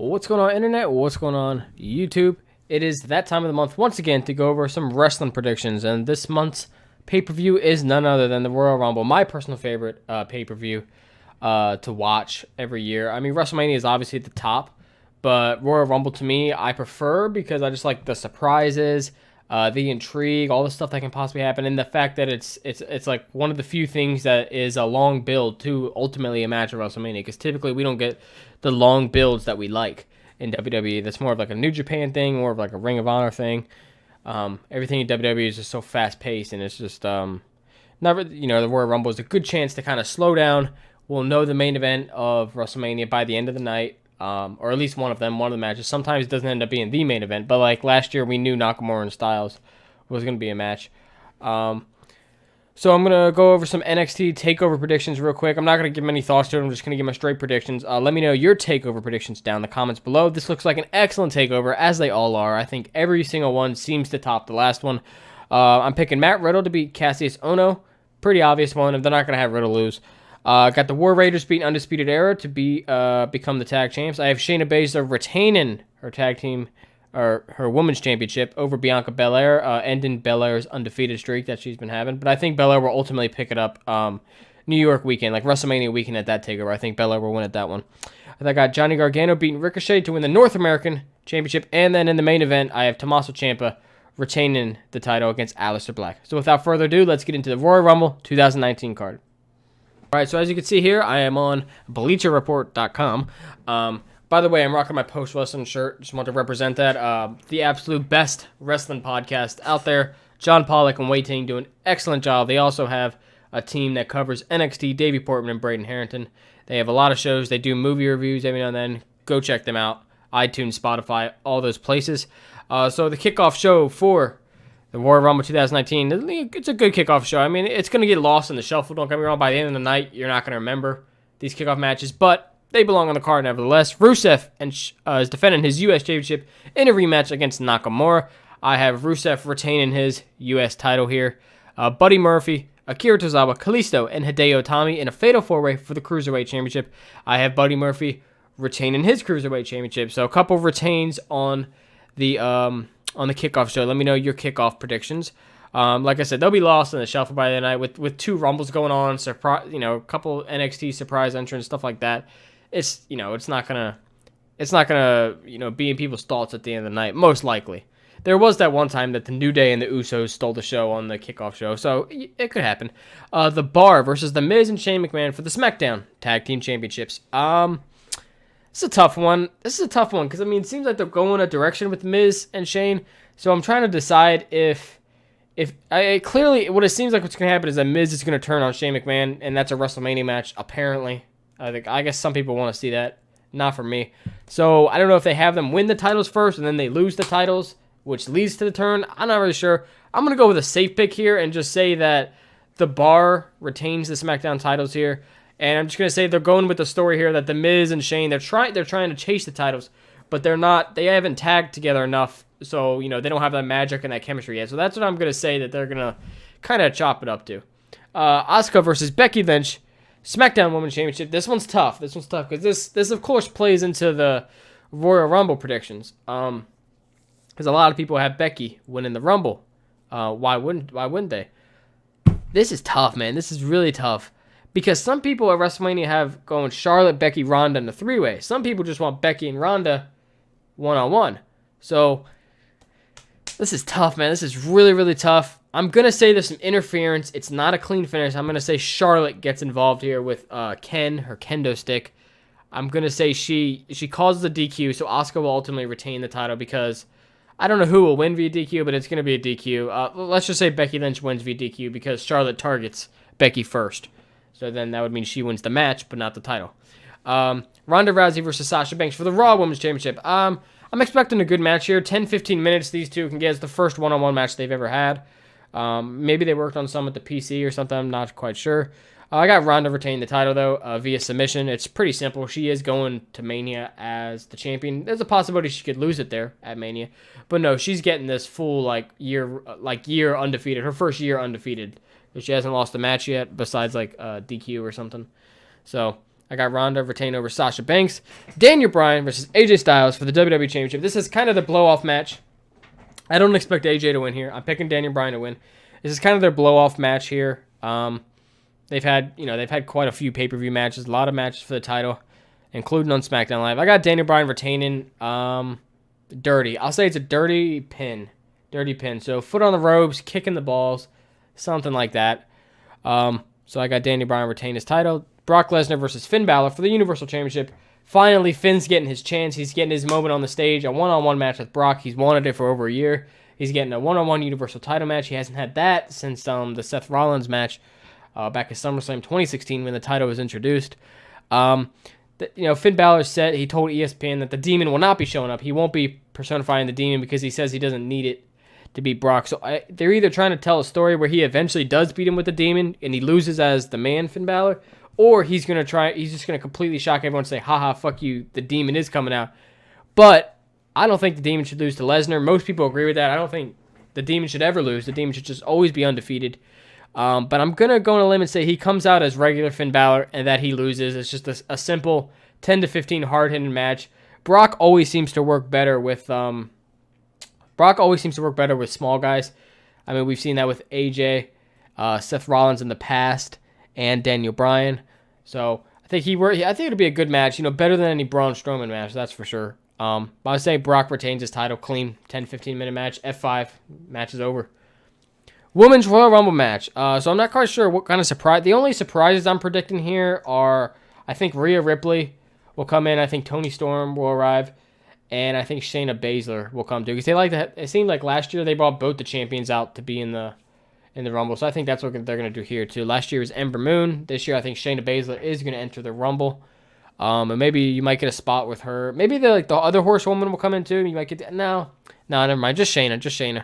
What's going on, Internet? What's going on, YouTube? It is that time of the month once again to go over some wrestling predictions, and this month's pay-per-view is none other than the Royal Rumble, my personal favorite pay-per-view to watch every year. I mean, WrestleMania is obviously at the top, but Royal Rumble to me, I prefer because I just like the surprises, the intrigue, all the stuff that can possibly happen, and the fact that it's like one of the few things that is a long build to ultimately a match at WrestleMania. Because typically we don't get the long builds that we like in WWE. That's more of like a New Japan thing, more of like a Ring of Honor thing. Everything in WWE is just so fast paced, and it's just never. The Royal Rumble is a good chance to kind of slow down. We'll know the main event of WrestleMania by the end of the night. Or at least one of the matches. Sometimes it doesn't end up being the main event, but like last year we knew Nakamura and Styles was going to be a match. So I'm going to go over some NXT TakeOver predictions real quick. I'm not going to give many thoughts to it. I'm just going to give my straight predictions. Let me know your TakeOver predictions down in the comments below. This looks like an excellent TakeOver, as they all are. I think every single one seems to top the last one. I'm picking Matt Riddle to beat Cassius Ohno. Pretty obvious one. If they're not going to have Riddle lose. Got the War Raiders beating Undisputed Era to become the tag champs. I have Shayna Baszler retaining her tag team or her women's championship over Bianca Belair, ending Belair's undefeated streak that she's been having. But I think Belair will ultimately pick it up New York weekend, like WrestleMania weekend at that takeover. I think Belair will win at that one. I got Johnny Gargano beating Ricochet to win the North American Championship, and then in the main event, I have Tommaso Ciampa retaining the title against Aleister Black. So without further ado, let's get into the Royal Rumble 2019 card. All right, so as you can see here, I am on BleacherReport.com. By the way, I'm rocking my post-wrestling shirt. Just want to represent that. The absolute best wrestling podcast out there. John Pollock and Wai Ting do an excellent job. They also have a team that covers NXT, Davey Portman and Braden Harrington. They have a lot of shows. They do movie reviews every now and then. Go check them out. iTunes, Spotify, all those places. So the kickoff show for the Royal Rumble 2019, it's a good kickoff show. I mean, it's going to get lost in the shuffle. Don't get me wrong. By the end of the night, you're not going to remember these kickoff matches, but they belong on the card nevertheless. Rusev is defending his U.S. Championship in a rematch against Nakamura. I have Rusev retaining his U.S. title here. Buddy Murphy, Akira Tozawa, Kalisto, and Hideo Itami in a fatal four-way for the Cruiserweight Championship. I have Buddy Murphy retaining his Cruiserweight Championship. So a couple of retains on the kickoff show. Let me know your kickoff predictions. Like I said, they'll be lost in the shuffle by the night with two Rumbles going on, a couple NXT surprise entrants, stuff like that. It's not gonna be in people's thoughts at the end of the night, most likely. There was that one time that the New Day and the Usos stole the show on the kickoff show, so it could happen. The Bar versus The Miz and Shane McMahon for the SmackDown Tag Team Championships. This is a tough one. Because, it seems like they're going a direction with Miz and Shane. So I'm trying to decide clearly what it seems like what's going to happen is that Miz is going to turn on Shane McMahon, and that's a WrestleMania match, apparently. I guess some people want to see that. Not for me. So I don't know if they have them win the titles first, and then they lose the titles, which leads to the turn. I'm not really sure. I'm going to go with a safe pick here and just say that the Bar retains the SmackDown titles here. And I'm just going to say they're going with the story here that The Miz and Shane, they're trying to chase the titles, but they haven't tagged together enough, so, they don't have that magic and that chemistry yet. So that's what I'm going to say that they're going to kind of chop it up to. Asuka versus Becky Lynch, SmackDown Women's Championship. This one's tough because this of course plays into the Royal Rumble predictions. Because a lot of people have Becky winning the Rumble. Why wouldn't they? This is tough, man. This is really tough. Because some people at WrestleMania have going Charlotte, Becky, Ronda in the three-way. Some people just want Becky and Ronda one-on-one. So this is tough, man. This is really, really tough. I'm going to say there's some interference. It's not a clean finish. I'm going to say Charlotte gets involved here with Ken, her kendo stick. I'm going to say she causes a DQ, so Asuka will ultimately retain the title because I don't know who will win via DQ, but it's going to be a DQ. Let's just say Becky Lynch wins via DQ because Charlotte targets Becky first. So then that would mean she wins the match, but not the title. Ronda Rousey versus Sasha Banks for the Raw Women's Championship. I'm expecting a good match here. 10-15 minutes these two can get. It's the first one-on-one match they've ever had. Maybe they worked on some at the PC or something. I'm not quite sure. I got Ronda retaining the title, though, via submission. It's pretty simple. She is going to Mania as the champion. There's a possibility she could lose it there at Mania. But no, she's getting this full year undefeated. Her first year undefeated. She hasn't lost a match yet, besides DQ or something. So I got Ronda retaining over Sasha Banks. Daniel Bryan versus AJ Styles for the WWE Championship. This is kind of the blow-off match. I don't expect AJ to win here. I'm picking Daniel Bryan to win. This is kind of their blow-off match here. They've had quite a few pay-per-view matches, a lot of matches for the title, including on SmackDown Live. I got Daniel Bryan retaining dirty. I'll say it's a dirty pin. Dirty pin. So foot on the ropes, kicking the balls, something like that. So I got Daniel Bryan retain his title. Brock Lesnar versus Finn Balor for the Universal Championship. Finally, Finn's getting his chance. He's getting his moment on the stage. A one-on-one match with Brock. He's wanted it for over a year. He's getting a one-on-one Universal title match. He hasn't had that since the Seth Rollins match back at SummerSlam 2016 when the title was introduced. Finn Balor said, he told ESPN that the Demon will not be showing up. He won't be personifying the Demon because he says he doesn't need it to beat Brock. So they're either trying to tell a story where he eventually does beat him with the Demon and he loses as the man, Finn Balor, or he's just gonna completely shock everyone and say, haha, fuck you, the Demon is coming out. But I don't think the Demon should lose to Lesnar. Most people agree with that. I don't think the Demon should ever lose. The Demon should just always be undefeated. But I'm gonna go on a limb and say he comes out as regular Finn Balor and that he loses. It's just a simple 10 to 15 hard-hitting match. Brock always seems to work better with small guys. I mean, we've seen that with AJ, Seth Rollins in the past, and Daniel Bryan. So I think it'll be a good match. Better than any Braun Strowman match, that's for sure. But I would say Brock retains his title, clean 10-15 minute match. F5, match is over. Women's Royal Rumble match. So I'm not quite sure what kind of surprise. The only surprises I'm predicting here are, I think Rhea Ripley will come in. I think Toni Storm will arrive. And I think Shayna Baszler will come too. Because it seemed like last year they brought both the champions out to be in the Rumble. So I think that's what they're going to do here too. Last year was Ember Moon. This year I think Shayna Baszler is going to enter the Rumble. And maybe you might get a spot with her. Maybe the other horsewoman will come in too. You might get no, never mind. Just Shayna.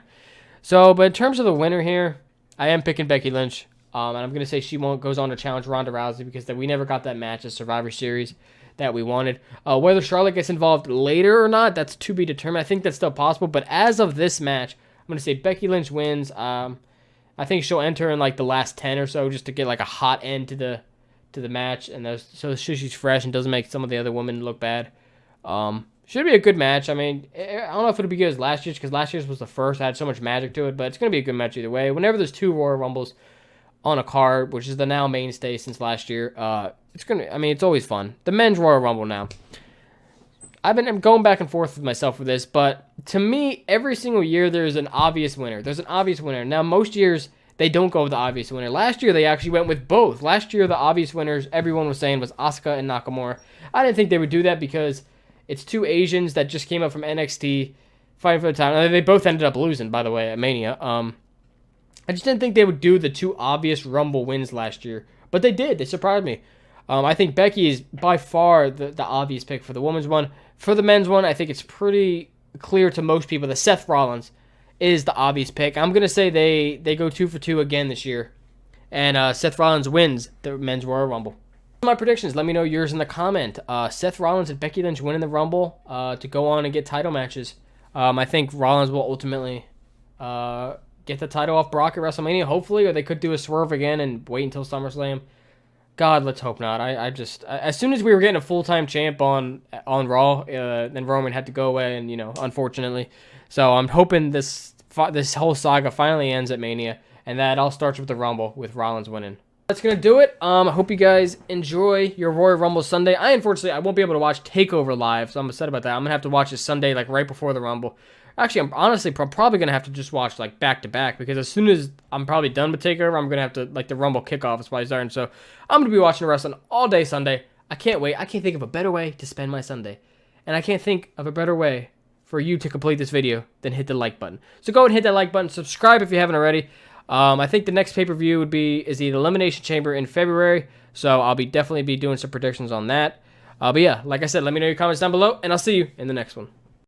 So, but in terms of the winner here, I am picking Becky Lynch. And I'm going to say she goes on to challenge Ronda Rousey because we never got that match at Survivor Series that we wanted. Whether Charlotte gets involved later or not, that's to be determined. I think that's still possible. But as of this match, I'm going to say Becky Lynch wins. I think she'll enter in the last 10 or so just to get a hot end to the match. And so she's fresh and doesn't make some of the other women look bad. Should be a good match. I mean, I don't know if it'll be good as last year's because last year's was the first. It had so much magic to it, but it's going to be a good match either way. Whenever there's two Royal Rumbles on a card, which is the now mainstay since last year, it's always fun. The men's Royal Rumble now. I'm going back and forth with myself with this, but to me, every single year there's an obvious winner. There's an obvious winner. Now, most years they don't go with the obvious winner. Last year they actually went with both. Last year the obvious winners everyone was saying was Asuka and Nakamura. I didn't think they would do that because it's two Asians that just came up from NXT fighting for the title. They both ended up losing, by the way, at Mania. I just didn't think they would do the two obvious Rumble wins last year. But they did. They surprised me. I think Becky is by far the obvious pick for the women's one. For the men's one, I think it's pretty clear to most people that Seth Rollins is the obvious pick. I'm going to say they go 2 for 2 again this year. And Seth Rollins wins the men's Royal Rumble. My predictions, let me know yours in the comment. Seth Rollins and Becky Lynch winning the Rumble to go on and get title matches. I think Rollins will ultimately get the title off Brock at WrestleMania, hopefully, or they could do a swerve again and wait until SummerSlam. God, let's hope not. I just as soon as we were getting a full-time champ on Raw, then Roman had to go away, and unfortunately, so I'm hoping this whole saga finally ends at Mania, and that all starts with the Rumble with Rollins winning. That's going to do it. I hope you guys enjoy your Royal Rumble Sunday. Unfortunately, I won't be able to watch TakeOver live, so I'm upset about that. I'm going to have to watch it Sunday, right before the Rumble. Actually, I'm honestly probably going to have to just watch, back-to-back, because as soon as I'm probably done with TakeOver, I'm going to have to, the Rumble kickoff is probably starting. So I'm going to be watching wrestling all day Sunday. I can't wait. I can't think of a better way to spend my Sunday. And I can't think of a better way for you to complete this video than hit the like button. So go ahead and hit that like button. Subscribe if you haven't already. I think the next pay-per-view is the Elimination Chamber in February, so I'll definitely be doing some predictions on that. But yeah, like I said, let me know your comments down below, and I'll see you in the next one.